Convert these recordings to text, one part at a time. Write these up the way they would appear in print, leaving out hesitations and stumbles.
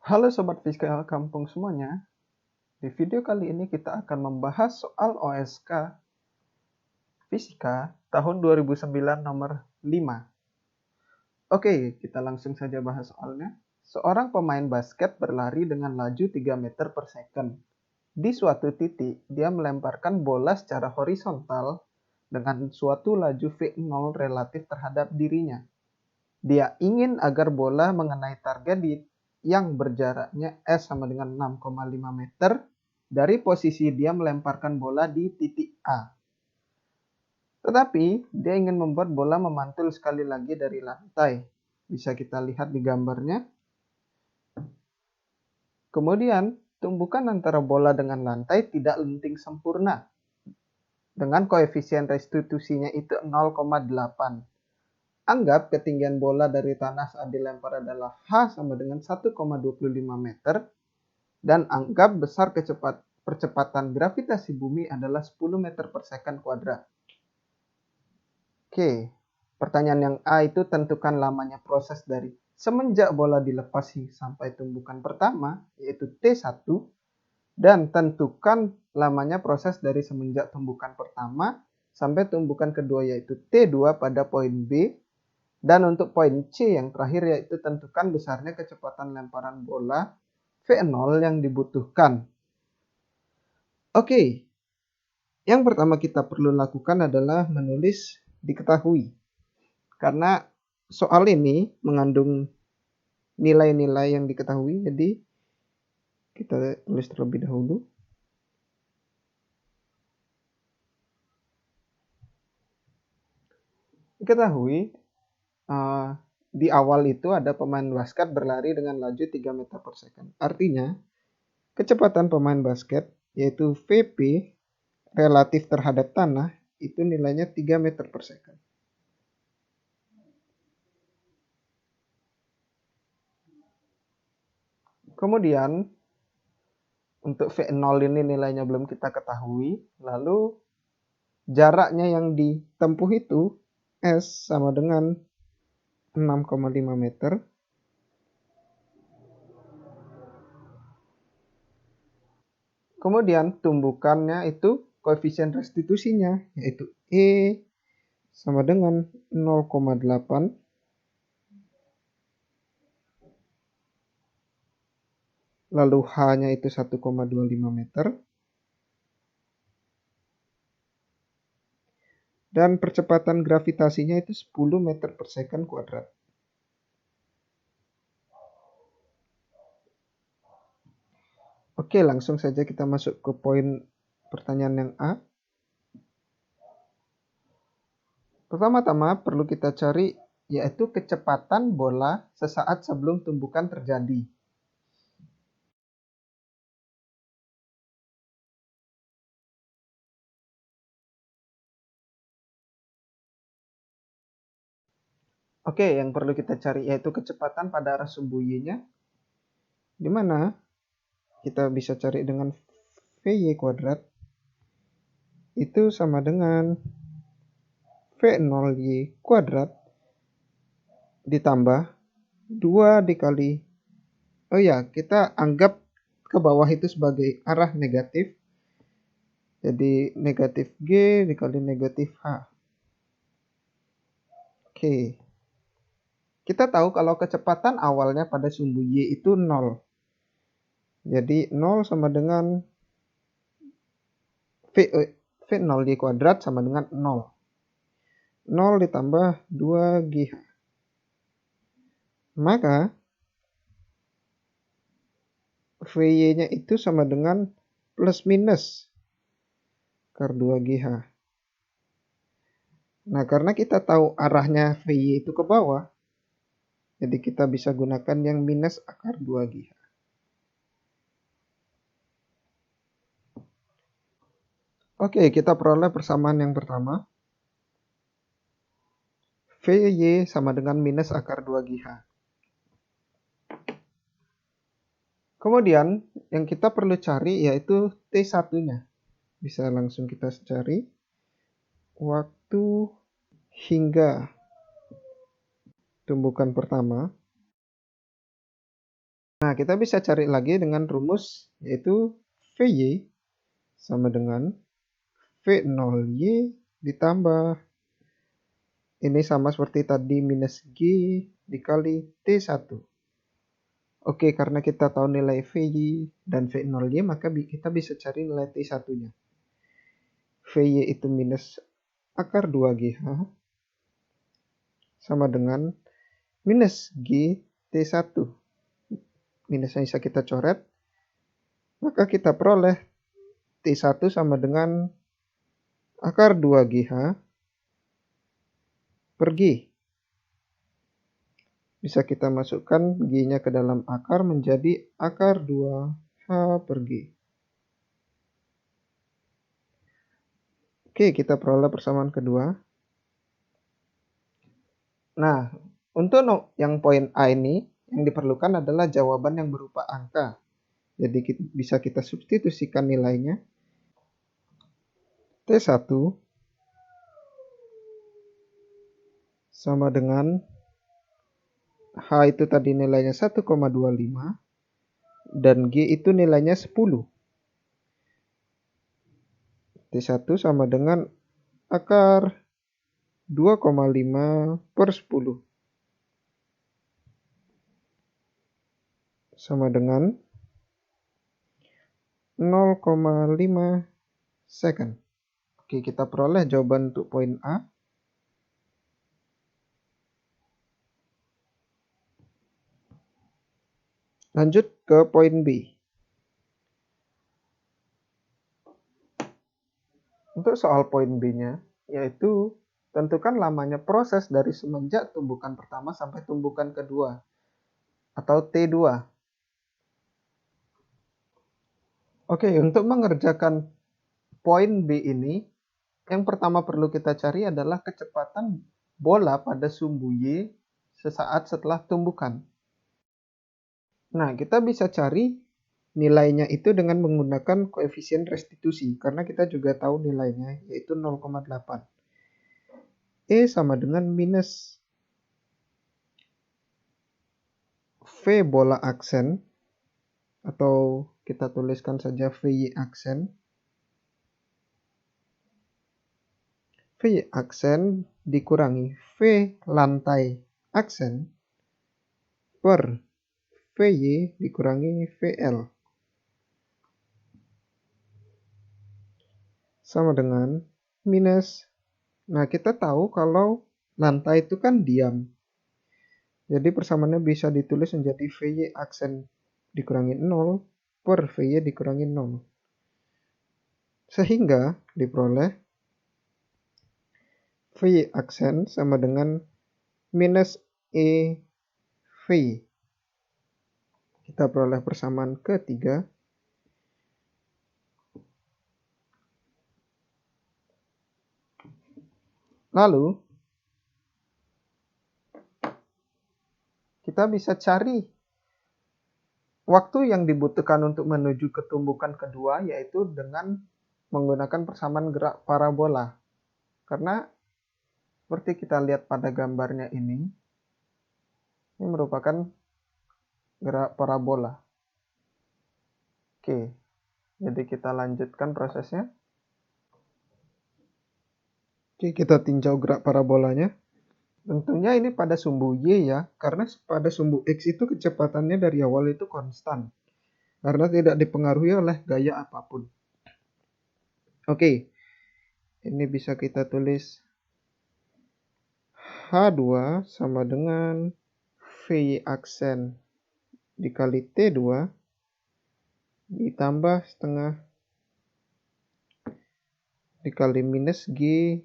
Halo Sobat Fiskal Kampung semuanya. Di video kali ini kita akan membahas soal OSK Fisika tahun 2009 nomor 5. Oke, kita langsung saja bahas soalnya. Seorang pemain basket berlari dengan laju 3 meter per second. Di suatu titik, dia melemparkan bola secara horizontal dengan suatu laju V0 relatif terhadap dirinya. Dia ingin agar bola mengenai target yang berjaraknya S sama dengan 6,5 meter dari posisi dia melemparkan bola di titik A. Tetapi dia ingin membuat bola memantul sekali lagi dari lantai. Bisa kita lihat di gambarnya. Kemudian tumbukan antara bola dengan lantai tidak lenting sempurna. Dengan koefisien restitusinya itu 0,8. Anggap ketinggian bola dari tanah saat dilempar adalah H sama dengan 1,25 meter dan anggap besar percepatan gravitasi bumi adalah 10 meter per second kuadrat. Oke, pertanyaan yang A itu tentukan lamanya proses dari semenjak bola dilepasi sampai tumbukan pertama, yaitu T1, dan tentukan lamanya proses dari semenjak tumbukan pertama sampai tumbukan kedua, yaitu T2 pada poin B. Dan untuk poin C yang terakhir yaitu tentukan besarnya kecepatan lemparan bola V0 yang dibutuhkan. Oke, yang pertama kita perlu lakukan adalah menulis diketahui. Karena soal ini mengandung nilai-nilai yang diketahui, jadi kita tulis terlebih dahulu. Diketahui di awal itu ada pemain basket berlari dengan laju 3 meter per second. Artinya, kecepatan pemain basket yaitu VP relatif terhadap tanah itu nilainya 3 meter per second. Kemudian untuk V0 ini nilainya belum kita ketahui, lalu jaraknya yang ditempuh itu S sama dengan 6,5 meter. Kemudian tumbukannya itu koefisien restitusinya yaitu E sama dengan 0,8. Lalu H-nya itu 1,25 meter. Dan percepatan gravitasinya itu 10 meter per second kuadrat. Oke, langsung saja kita masuk ke poin pertanyaan yang A. Pertama-tama perlu kita cari yaitu kecepatan bola sesaat sebelum tumbukan terjadi. Oke, yang perlu kita cari yaitu kecepatan pada arah sumbu Y-nya. Di mana kita bisa cari dengan VY kuadrat itu sama dengan V0Y kuadrat ditambah 2 dikali, oh ya, kita anggap ke bawah itu sebagai arah negatif. Jadi negatif G dikali negatif H. Oke. Kita tahu kalau kecepatan awalnya pada sumbu Y itu 0. Jadi 0 sama dengan V0Y kuadrat sama dengan 0. 0 ditambah 2GH. Maka VY-nya itu sama dengan plus minus akar 2GH. Nah, karena kita tahu arahnya VY itu ke bawah, jadi kita bisa gunakan yang minus akar 2GH. Oke, kita peroleh persamaan yang pertama. VY sama dengan minus akar 2GH. Kemudian yang kita perlu cari yaitu T1-nya. Bisa langsung kita cari. Waktu hingga tumbukan pertama Nah, kita bisa cari lagi dengan rumus, yaitu VY sama dengan V0Y ditambah, ini sama seperti tadi, minus G dikali T1. Oke, karena kita tahu nilai VY dan V0Y, maka kita bisa cari nilai T1-nya. VY itu minus akar 2GH sama dengan minus G T1. Minusnya bisa kita coret, maka kita peroleh T1 sama dengan akar 2GH per G. Bisa kita masukkan G-nya ke dalam akar menjadi akar 2H per G. Oke, kita peroleh persamaan kedua. Nah, untuk yang poin A ini, yang diperlukan adalah jawaban yang berupa angka. Jadi bisa kita substitusikan nilainya. T1 sama dengan H itu tadi nilainya 1,25 dan G itu nilainya 10. T1 sama dengan akar 2,5 per 10 sama dengan 0,5 second. Oke, kita peroleh jawaban untuk poin A. Lanjut ke poin B. Untuk soal poin B-nya, yaitu tentukan lamanya proses dari semenjak tumbukan pertama sampai tumbukan kedua, atau T2. Oke, untuk mengerjakan poin B ini, yang pertama perlu kita cari adalah kecepatan bola pada sumbu Y sesaat setelah tumbukan. Nah, kita bisa cari nilainya itu dengan menggunakan koefisien restitusi, karena kita juga tahu nilainya, yaitu 0,8. E sama dengan minus V bola aksen, atau kita tuliskan saja VY aksen. VY aksen dikurangi V lantai aksen per VY dikurangi VL. Sama dengan minus. Nah, kita tahu kalau lantai itu kan diam. Jadi persamaannya bisa ditulis menjadi VY aksen dikurangi 0 per VY dikurangi 0. Sehingga diperoleh VY aksen sama dengan minus E VY. Kita peroleh persamaan ketiga. Lalu, kita bisa cari waktu yang dibutuhkan untuk menuju ke tumbukan kedua, yaitu dengan menggunakan persamaan gerak parabola. Karena seperti kita lihat pada gambarnya ini merupakan gerak parabola. Oke, jadi kita lanjutkan prosesnya. Oke, kita tinjau gerak parabolanya. Tentunya ini pada sumbu Y ya, karena pada sumbu X itu kecepatannya dari awal itu konstan. Karena tidak dipengaruhi oleh gaya apapun. Oke, ini bisa kita tulis H2 sama dengan VY aksen dikali T2 ditambah setengah dikali minus G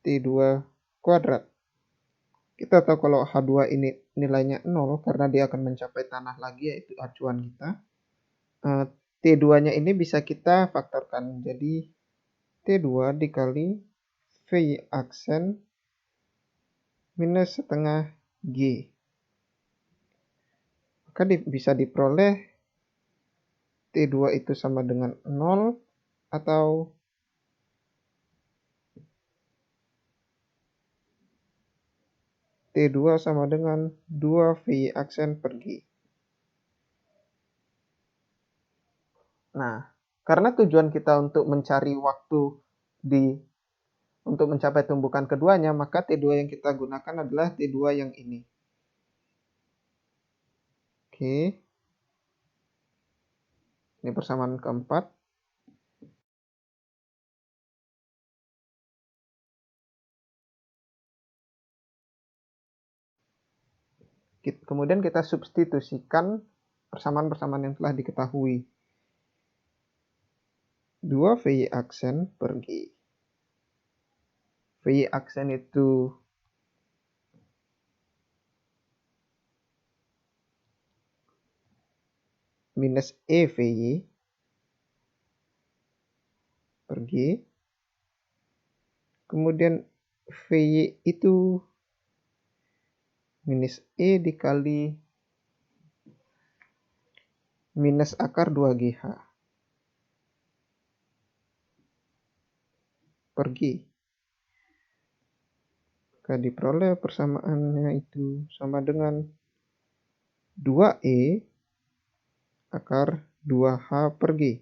T2 kuadrat. Kita tahu kalau H2 ini nilainya 0 karena dia akan mencapai tanah lagi, yaitu acuan kita. T2-nya ini bisa kita faktorkan. Jadi T2 dikali VY aksen minus setengah G. Maka bisa diperoleh T2 itu sama dengan 0 atau T2 sama dengan 2 VY aksen per G. Nah, karena tujuan kita untuk mencari waktu untuk mencapai tumbukan keduanya, maka T2 yang kita gunakan adalah T2 yang ini. Oke. Ini persamaan keempat. Kemudian kita substitusikan persamaan-persamaan yang telah diketahui. 2 VY aksen per G. VY aksen itu minus E VY per G. Kemudian VY itu minus E dikali minus akar 2GH per G. Maka diperoleh persamaannya itu sama dengan 2E akar 2H per G.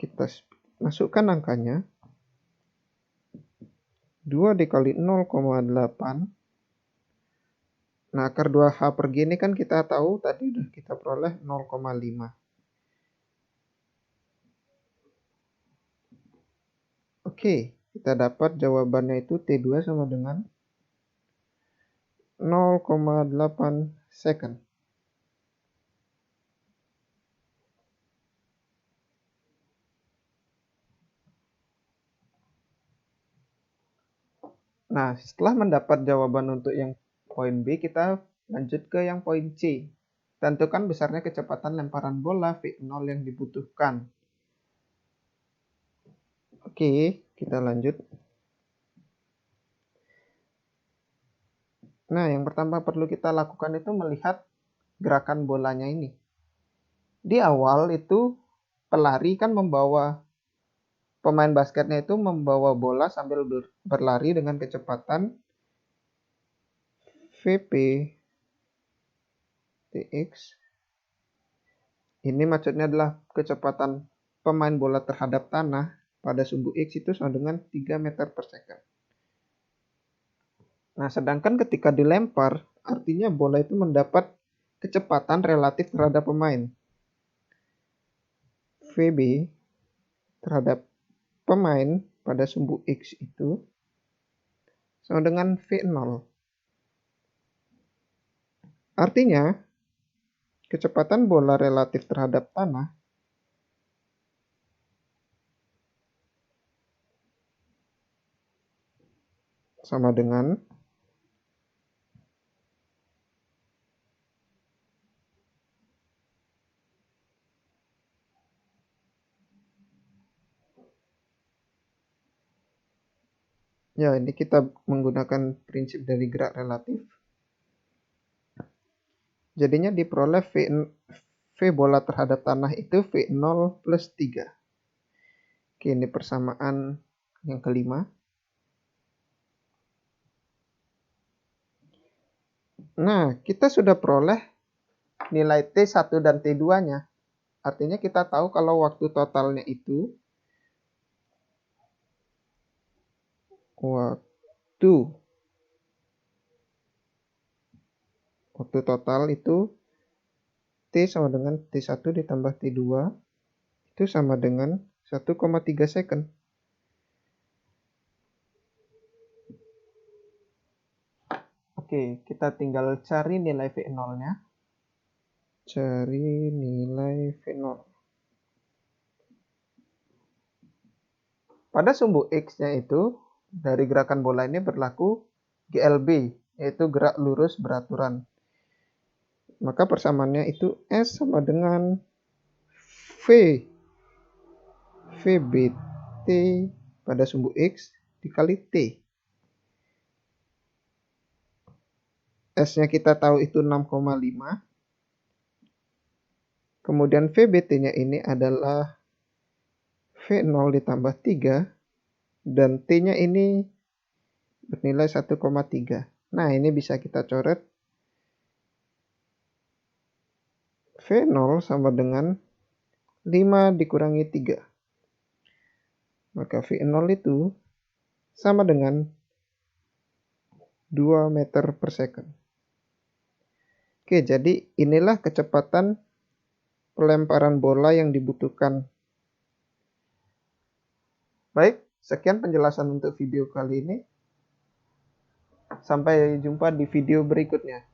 Kita masukkan angkanya. 2 dikali 0,8. Nah, akar 2H per G ini kan kita tahu tadi udah kita peroleh 0,5. Oke, kita dapat jawabannya itu T2 sama dengan 0,8 second. Nah, setelah mendapat jawaban untuk yang poin B, kita lanjut ke yang poin C. Tentukan besarnya kecepatan lemparan bola V0 yang dibutuhkan. Oke, kita lanjut. Nah, yang pertama perlu kita lakukan itu melihat gerakan bolanya ini. Di awal itu pelari kan pemain basketnya itu membawa bola sambil berlari dengan kecepatan VP TX. Ini maksudnya adalah kecepatan pemain bola terhadap tanah pada sumbu X itu sama dengan 3 meter per second. Nah, sedangkan ketika dilempar, artinya bola itu mendapat kecepatan relatif terhadap pemain. VB terhadap pemain pada sumbu X itu sama dengan V0. Artinya, kecepatan bola relatif terhadap tanah sama dengan ya, ini kita menggunakan prinsip dari gerak relatif. Jadinya diperoleh V bola terhadap tanah itu V0 plus 3. Oke, ini persamaan yang kelima. Nah, kita sudah peroleh nilai T1 dan T2-nya. Artinya kita tahu kalau waktu totalnya itu waktu total itu T sama dengan T1 ditambah T2 itu sama dengan 1,3 second. Oke, kita tinggal cari nilai V0-nya. Cari nilai V0. Pada sumbu X-nya itu, dari gerakan bola ini berlaku GLB, yaitu gerak lurus beraturan. Maka persamaannya itu S sama dengan VBT pada sumbu X dikali T. S-nya kita tahu itu 6,5. Kemudian VBT-nya ini adalah V0 ditambah 3. Dan T-nya ini bernilai 1,3. Nah, ini bisa kita coret. V0 sama dengan 5 dikurangi 3. Maka V0 itu sama dengan 2 meter per second. Oke, jadi inilah kecepatan pelemparan bola yang dibutuhkan. Baik, sekian penjelasan untuk video kali ini. Sampai jumpa di video berikutnya.